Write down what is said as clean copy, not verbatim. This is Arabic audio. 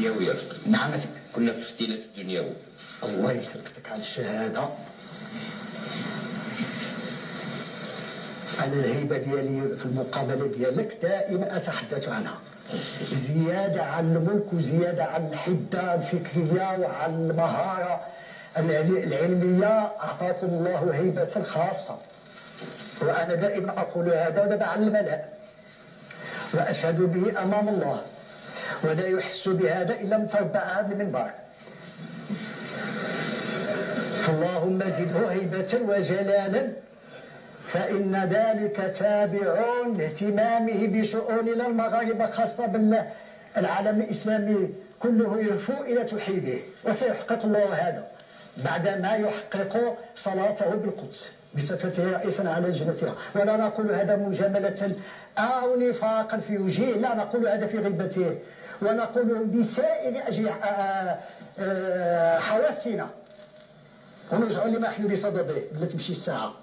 الدنيوية. نعم كنا في الاختلاف الدنيوي. الله يثبتك على الشهادة. أنا الهيبة ديالي في المقابلة ديالك دائما أتحدث عنها، زيادة عن الملك وزيادة عن الحدة الفكرية وعن المهارة العلمية. أعطاكم الله هيبة خاصة، وأنا دائما أقول هذا ودابا على الملأ وأشهد به أمام الله، ولا يحس بهذا إلا من تربع هذا المنبر. اللهم زده هيبة وجلالا، فإن ذلك تابع لاهتمامه بشؤوننا المغاربة، خاصة بالعالم الإسلامي كله يهفو إلى توحيده، وسيحقق الله هذا بعدما يحقق صلاته بالقدس بصفته رئيسا على لجنتها. ولا نقول هذا مجاملة أو نفاقا في وجهه، لا، نقول هذا في غيبته، ونقول بسائر حواسنا، ونرجع لما نحن بصدده بلا تمشي الساعة.